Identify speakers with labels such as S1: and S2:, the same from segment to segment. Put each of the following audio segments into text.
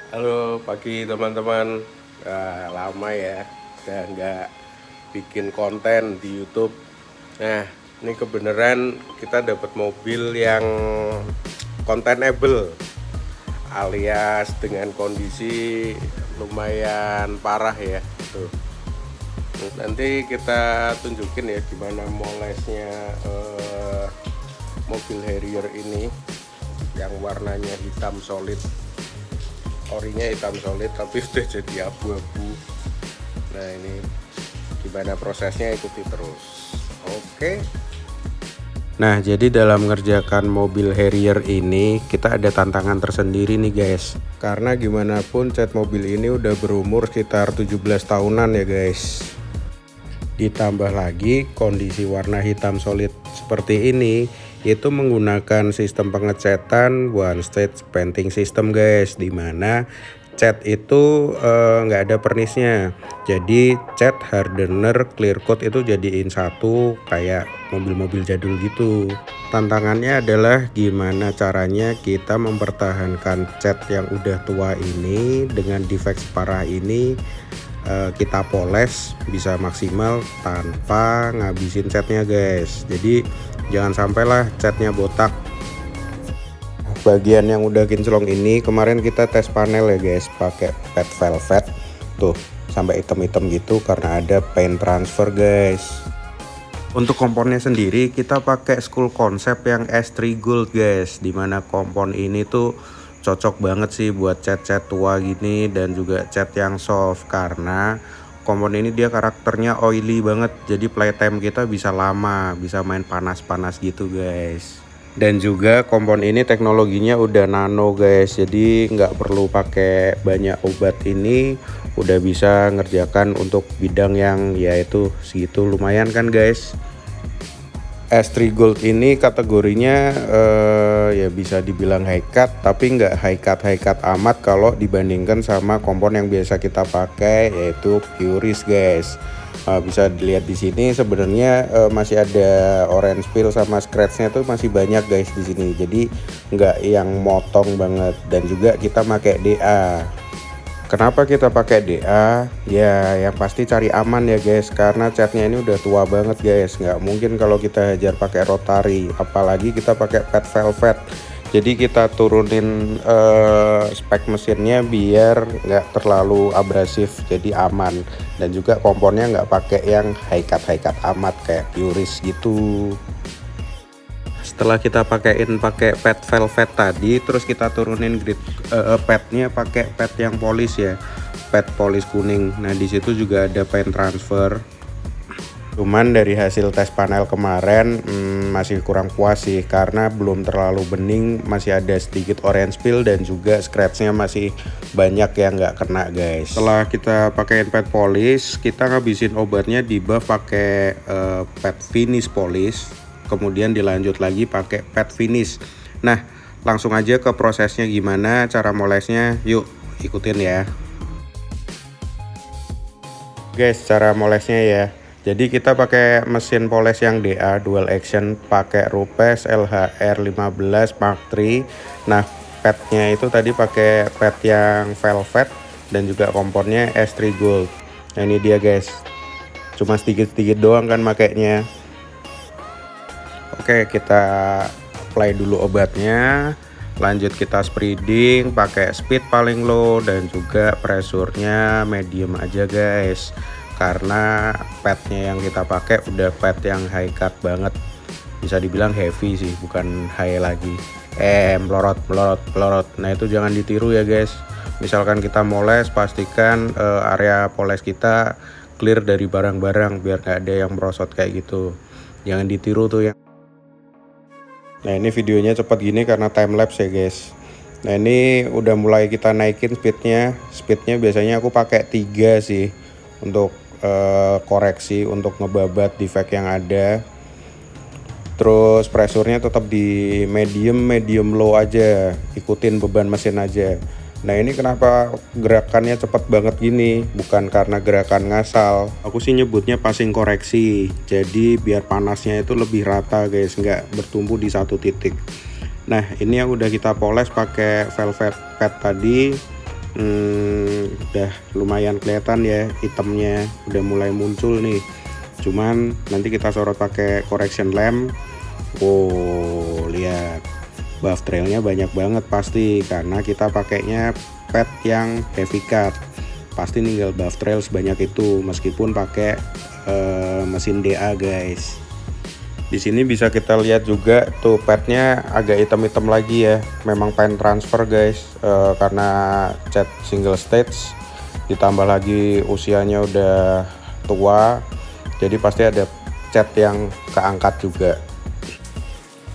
S1: Halo pagi teman-teman. Lama ya udah nggak bikin konten di YouTube. Nah, ini kebenaran kita dapat mobil yang containable, alias dengan kondisi lumayan parah ya. Tuh. Nanti kita tunjukin ya gimana molesnya mobil Harrier ini yang warnanya hitam solid. Orinya hitam solid tapi udah jadi abu-abu. Nah, ini gimana prosesnya, ikuti terus. Oke. Nah, jadi dalam mengerjakan mobil Harrier ini kita ada tantangan tersendiri nih guys. Karena gimana pun cat mobil ini udah berumur sekitar 17 tahunan ya guys. Ditambah lagi kondisi warna hitam solid seperti ini, itu menggunakan sistem pengecatan one stage painting system guys, dimana cat itu nggak ada pernisnya. Jadi cat hardener clear coat itu jadiin satu kayak mobil-mobil jadul gitu. Tantangannya adalah gimana caranya kita mempertahankan cat yang udah tua ini dengan defect separah ini, kita poles bisa maksimal tanpa ngabisin catnya guys. Jadi jangan sampailah catnya botak. Bagian yang udah kinclong ini kemarin kita tes panel ya guys, pakai pet velvet tuh sampai hitam-hitam gitu karena ada paint transfer guys. Untuk komponnya sendiri kita pakai school concept yang S3 Gold guys, dimana kompon ini tuh cocok banget sih buat cat-cat tua gini dan juga cat yang soft, karena kompon ini dia karakternya oily banget, jadi playtime kita bisa lama, bisa main panas-panas gitu guys. Dan juga kompon ini teknologinya udah nano guys, jadi nggak perlu pakai banyak obat, ini udah bisa ngerjakan untuk bidang yang yaitu segitu lumayan kan guys. S3 Gold ini kategorinya ya bisa dibilang high cut, tapi nggak high cut amat kalau dibandingkan sama kompon yang biasa kita pakai yaitu Puris guys. Bisa dilihat di sini sebenarnya masih ada orange peel sama scratchnya tuh masih banyak guys di sini, jadi nggak yang motong banget. Dan juga kita pakai DA. Kenapa kita pakai DA? Ya yang pasti cari aman ya guys, karena catnya ini udah tua banget guys, nggak mungkin kalau kita hajar pakai rotary, apalagi kita pakai pet velvet. Jadi kita turunin spek mesinnya biar nggak terlalu abrasif, jadi aman. Dan juga komponnya nggak pakai yang high cut amat kayak Puris gitu. Setelah kita pakai pet velvet tadi, terus kita turunin grid petnya pakai pet yang polis ya, pet polis kuning. Nah di situ juga ada paint transfer. Cuman dari hasil tes panel kemarin masih kurang puas sih, karena belum terlalu bening, masih ada sedikit orange peel dan juga scratchnya masih banyak yang nggak kena guys. Setelah kita pakein pet polish, kita ngabisin obatnya di buff pakai pet finish polish, kemudian dilanjut lagi pakai pet finish. Nah langsung aja ke prosesnya gimana cara molesnya, yuk ikutin ya guys cara molesnya ya. Jadi kita pakai mesin poles yang DA dual action, pakai Rupes LHR 15 Mark III. Nah petnya itu tadi pakai pet yang velvet dan juga komponnya S3 Gold. Nah ini dia guys, cuma sedikit-sedikit doang kan makainya. Oke, kita apply dulu obatnya, lanjut kita spreading pakai speed paling low dan juga pressure-nya medium aja guys, karena petnya yang kita pakai udah pet yang high cut banget, bisa dibilang heavy sih, bukan high lagi. Melorot. Nah itu jangan ditiru ya guys. Misalkan kita moles, pastikan area poles kita clear dari barang-barang biar gak ada yang merosot kayak gitu, jangan ditiru tuh ya. Nah ini videonya cepat gini karena time lapse ya guys. Nah ini udah mulai kita naikin speednya biasanya aku pakai 3 sih untuk koreksi, untuk ngebabat defect yang ada. Terus pressure-nya tetap di medium low aja, ikutin beban mesin aja. Nah ini kenapa gerakannya cepet banget gini, bukan karena gerakan ngasal, aku sih nyebutnya passing koreksi. Jadi biar panasnya itu lebih rata guys, nggak bertumbuh di satu titik. Nah ini yang udah kita poles pakai velvet pad tadi, Udah lumayan kelihatan ya hitamnya, udah mulai muncul nih. Cuman nanti kita sorot pakai correction lamp. Wow, lihat buff trailnya banyak banget pasti, karena kita pakainya pet yang heavy cut. Pasti ninggal buff trail sebanyak itu meskipun pakai mesin DA guys. Di sini bisa kita lihat juga tuh petnya agak hitam-hitam lagi ya. Memang paint transfer guys, karena cat single stage ditambah lagi usianya udah tua, jadi pasti ada cat yang keangkat juga.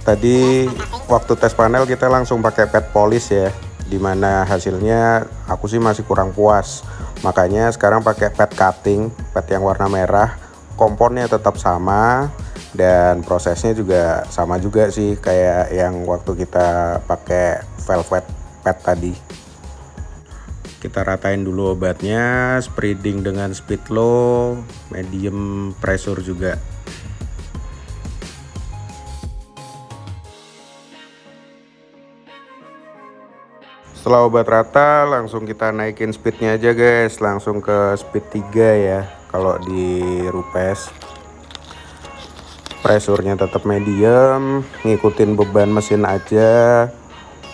S1: Tadi waktu tes panel kita langsung pakai pet polish ya, dimana hasilnya aku sih masih kurang puas. Makanya sekarang pakai pet cutting, pet yang warna merah. Komponnya tetap sama dan prosesnya juga sama juga sih kayak yang waktu kita pakai velvet pet tadi. Kita ratain dulu obatnya, spreading dengan speed low, medium pressure juga. Setelah obat rata, langsung kita naikin speednya aja guys, langsung ke speed 3 ya kalau di Rupes. Pressure-nya tetap medium, ngikutin beban mesin aja.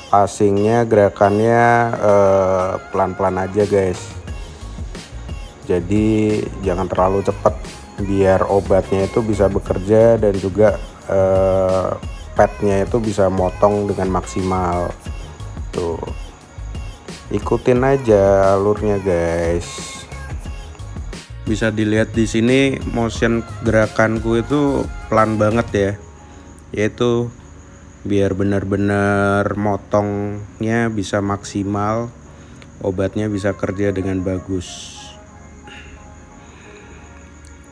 S1: Passingnya, gerakannya pelan-pelan aja guys. Jadi jangan terlalu cepat biar obatnya itu bisa bekerja dan juga petnya itu bisa motong dengan maksimal. Tuh, ikutin aja alurnya guys. Bisa dilihat di sini motion gerakanku itu pelan banget ya, yaitu biar benar-benar motongnya bisa maksimal, obatnya bisa kerja dengan bagus.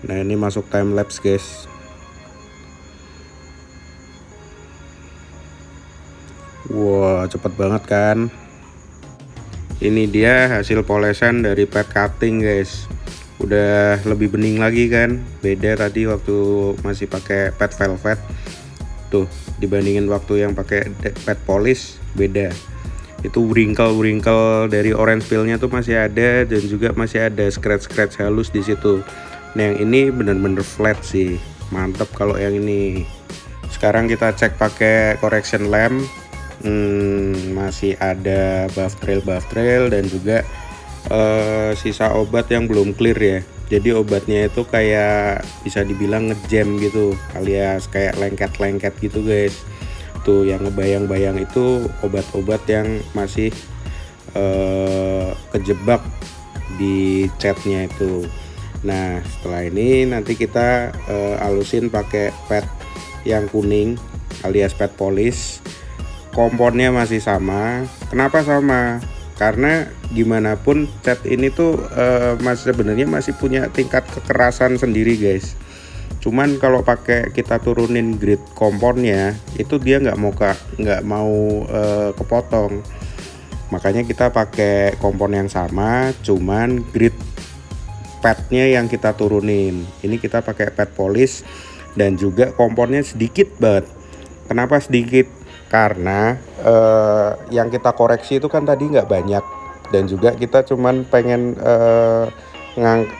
S1: Nah ini masuk time lapse guys. Wow, cepet banget kan. Ini dia hasil polesan dari pet cutting guys. Udah lebih bening lagi kan, beda tadi waktu masih pakai pet velvet. Tuh dibandingin waktu yang pakai pet polish, beda. Itu wrinkle dari orange peel-nya tuh masih ada, dan juga masih ada scratch halus di situ. Nah yang ini bener-bener flat sih, mantep kalau yang ini. Sekarang kita cek pakai correction lamp. Masih ada buff trail dan juga sisa obat yang belum clear ya. Jadi obatnya itu kayak bisa dibilang ngejam gitu, alias kayak lengket gitu guys. Tuh yang ngebayang-bayang itu obat-obat yang masih kejebak di catnya itu. Nah setelah ini nanti kita alusin pakai pet yang kuning alias pet polish. Komponnya masih sama. Kenapa sama? Karena gimana pun cat ini tuh sebenarnya masih punya tingkat kekerasan sendiri guys. Cuman kalau pakai kita turunin grade komponnya itu dia nggak mau kepotong. Makanya kita pakai kompon yang sama, cuman grade petnya yang kita turunin. Ini kita pakai pet polish dan juga komponnya sedikit banget. Kenapa sedikit? Karena yang kita koreksi itu kan tadi nggak banyak, dan juga kita cuman pengen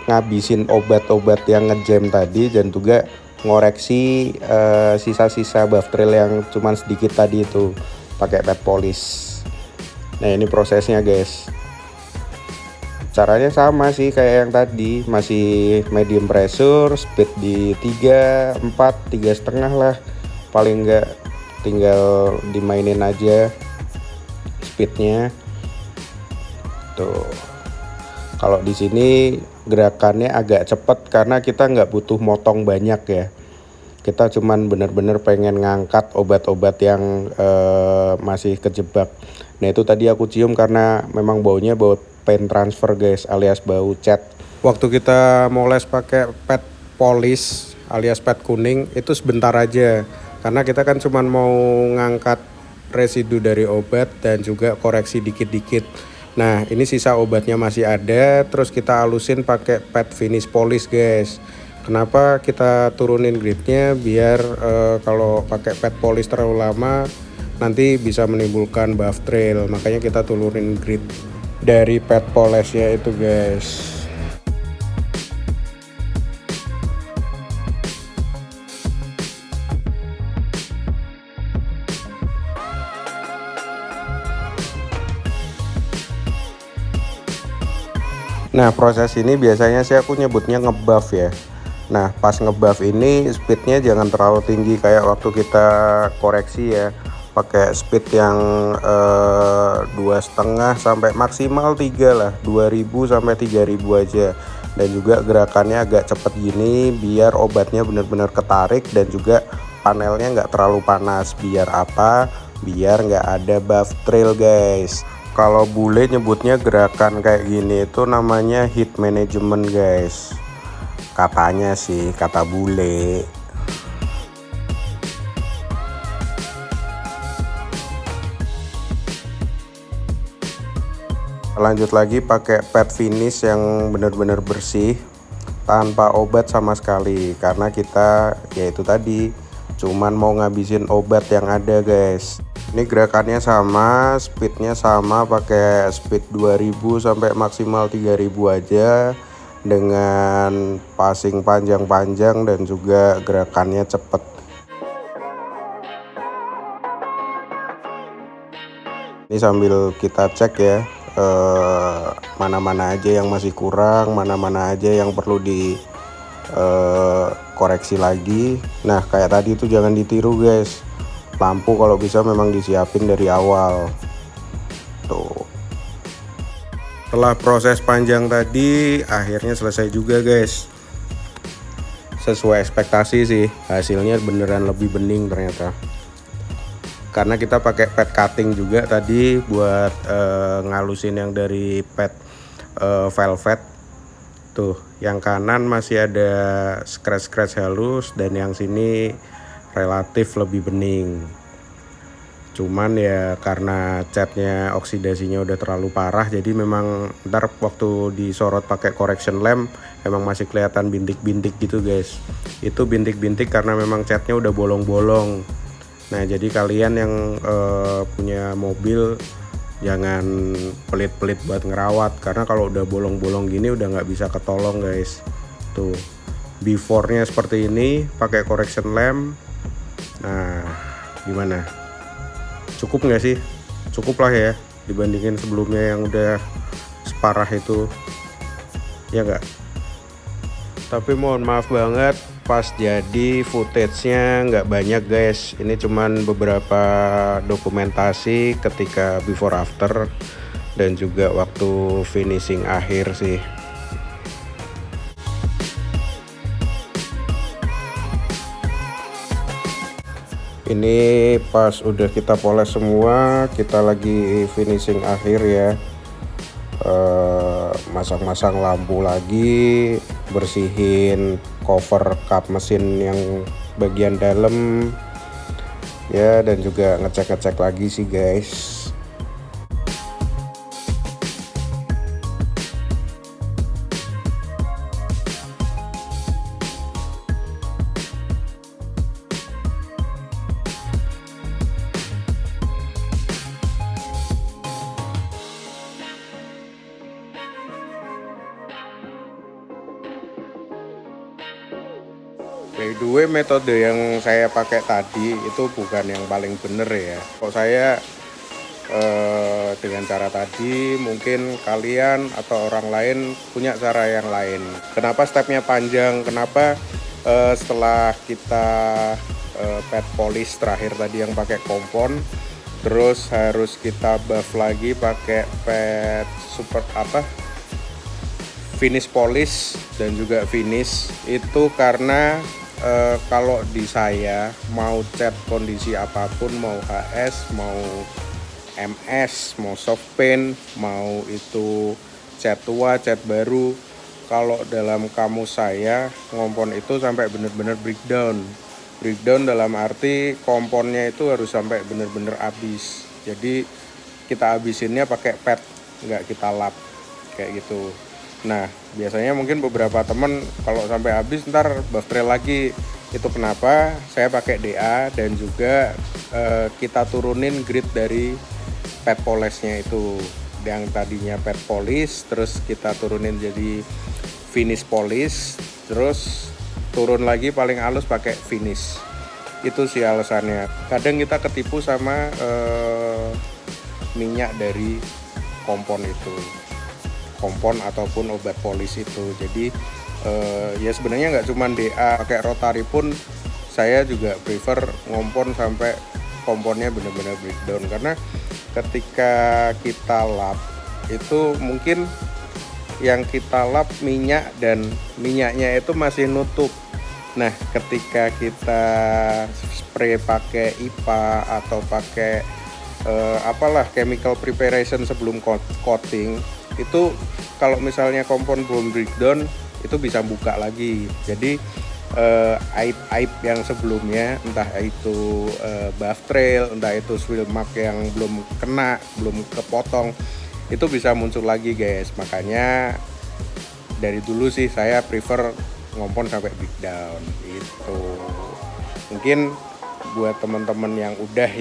S1: ngabisin obat-obat yang ngejam tadi, dan juga ngoreksi sisa-sisa buff trail yang cuman sedikit tadi itu pakai pet polish. Nah ini prosesnya guys, caranya sama sih kayak yang tadi, masih medium pressure, speed di 3, 4, 3,5 lah paling enggak. Tinggal dimainin aja speednya. Tuh kalau di sini gerakannya agak cepet karena kita nggak butuh motong banyak ya. Kita cuman bener-bener pengen ngangkat obat-obat yang masih kejebak. Nah itu tadi aku cium karena memang baunya bau paint transfer guys, alias bau cat. Waktu kita moles pakai pet polish alias pet kuning itu sebentar aja, karena kita kan cuman mau ngangkat residu dari obat dan juga koreksi dikit-dikit. Nah ini sisa obatnya masih ada, terus kita halusin pakai pet finish polish guys. Kenapa kita turunin gridnya? Biar kalau pakai pet polish terlalu lama nanti bisa menimbulkan buff trail, makanya kita turunin grid dari pet polishnya itu guys. Nah, proses ini biasanya sih aku nyebutnya ngebuff ya. Nah, pas ngebuff ini speednya jangan terlalu tinggi kayak waktu kita koreksi ya. Pakai speed yang 2,5 sampai maksimal 3 lah, 2000 sampai 3000 aja. Dan juga gerakannya agak cepet gini biar obatnya benar-benar ketarik dan juga panelnya nggak terlalu panas. Biar apa? Biar nggak ada buff trail guys. Kalau bule nyebutnya gerakan kayak gini itu namanya heat management guys, katanya sih, kata bule. Lanjut lagi pakai pet finish yang benar-benar bersih tanpa obat sama sekali, karena kita yaitu tadi cuman mau ngabisin obat yang ada guys. Ini gerakannya sama, speednya sama, pakai speed 2000 sampai maksimal 3000 aja, dengan passing panjang-panjang dan juga gerakannya cepet. Ini sambil kita cek ya, mana-mana aja yang masih kurang, mana-mana aja yang perlu di koreksi lagi. Nah, kayak tadi itu jangan ditiru guys, lampu kalau bisa memang disiapin dari awal tuh. Setelah proses panjang tadi akhirnya selesai juga guys, sesuai ekspektasi sih, hasilnya beneran lebih bening ternyata, karena kita pakai pet cutting juga tadi buat ngalusin yang dari pet velvet tuh. Yang kanan masih ada scratch halus dan yang sini relatif lebih bening. Cuman ya karena catnya oksidasinya udah terlalu parah, jadi memang ntar waktu disorot pakai correction lamp emang masih kelihatan bintik-bintik gitu guys. Itu bintik-bintik karena memang catnya udah bolong-bolong. Nah, jadi kalian yang punya mobil jangan pelit-pelit buat ngerawat, karena kalau udah bolong-bolong gini udah nggak bisa ketolong guys. Tuh, before-nya seperti ini pakai correction lamp. Nah, gimana? Cukup nggak sih? Cukup lah ya dibandingin sebelumnya yang udah separah itu, ya nggak? Tapi mohon maaf banget, pas jadi footage-nya nggak banyak guys. Ini cuman beberapa dokumentasi ketika before after dan juga waktu finishing akhir sih. Ini pas udah kita poles semua, kita lagi finishing akhir ya. Masang-masang lampu lagi, bersihin cover kap mesin yang bagian dalam ya, dan juga ngecek-ngecek lagi sih guys. By the way, metode yang saya pakai tadi itu bukan yang paling bener ya. Kalau saya dengan cara tadi, mungkin kalian atau orang lain punya cara yang lain. Kenapa stepnya panjang? Kenapa setelah kita pet polish terakhir tadi yang pakai kompon, terus harus kita buff lagi pakai pet super finish polish dan juga finish? Itu karena kalau di saya mau cat kondisi apapun, mau HS, mau MS, mau soft paint, mau itu cat tua, cat baru, kalau dalam kamus saya kompon itu sampai bener-bener breakdown dalam arti komponnya itu harus sampai bener-bener habis. Jadi kita habisinnya pakai pet, nggak kita lap kayak gitu. Nah, biasanya mungkin beberapa temen kalau sampai habis ntar buff trail lagi. Itu kenapa saya pakai DA dan juga kita turunin grid dari pet polishnya itu. yang tadinya pet polish terus kita turunin jadi finish polish, terus turun lagi paling halus pakai finish. Itu sih alasannya. Kadang kita ketipu sama minyak dari kompon itu, kompon ataupun obat polish itu. Jadi ya sebenarnya nggak cuma DA, pakai rotary pun saya juga prefer ngompon sampai komponnya benar-benar breakdown, karena ketika kita lap itu mungkin yang kita lap minyak dan minyaknya itu masih nutup. Nah, ketika kita spray pakai IPA atau pakai apalah chemical preparation sebelum coating, itu kalau misalnya kompon belum breakdown itu bisa buka lagi. Jadi aib-aib yang sebelumnya, entah itu buff trail, entah itu swirl mark yang belum kena, belum kepotong, itu bisa muncul lagi guys. Makanya dari dulu sih saya prefer ngompon sampai breakdown itu. Mungkin buat teman-teman yang udah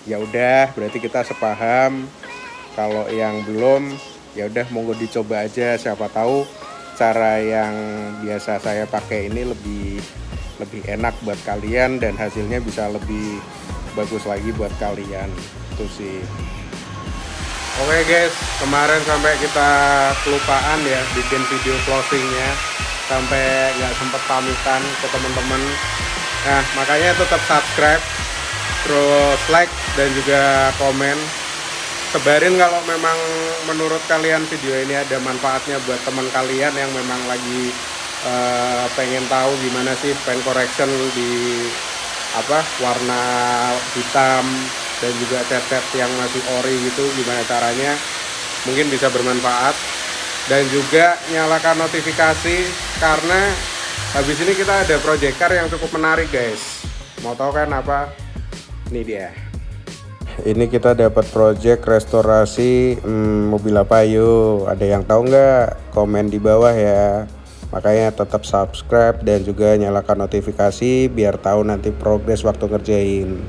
S1: ya udah berarti kita sepaham. Kalau yang belum ya udah monggo dicoba aja, siapa tahu cara yang biasa saya pakai ini lebih enak buat kalian dan hasilnya bisa lebih bagus lagi buat kalian. Itu sih. Oke guys, kemarin sampai kita kelupaan ya bikin video closingnya, sampai nggak sempet pamitan ke teman-teman. Nah, makanya tetap subscribe, terus like dan juga komen. Sebarin kalau memang menurut kalian video ini ada manfaatnya buat teman kalian yang memang lagi pengen tahu gimana sih paint correction di warna hitam dan juga cat-cat yang masih ori gitu, gimana caranya, mungkin bisa bermanfaat. Dan juga nyalakan notifikasi karena habis ini kita ada project car yang cukup menarik guys. Mau tahu kan apa? Ini dia. Ini kita dapat project restorasi mobil apa yuk? Ada yang tahu nggak? Komen di bawah ya. Makanya tetap subscribe dan juga nyalakan notifikasi biar tahu nanti progres waktu ngerjain.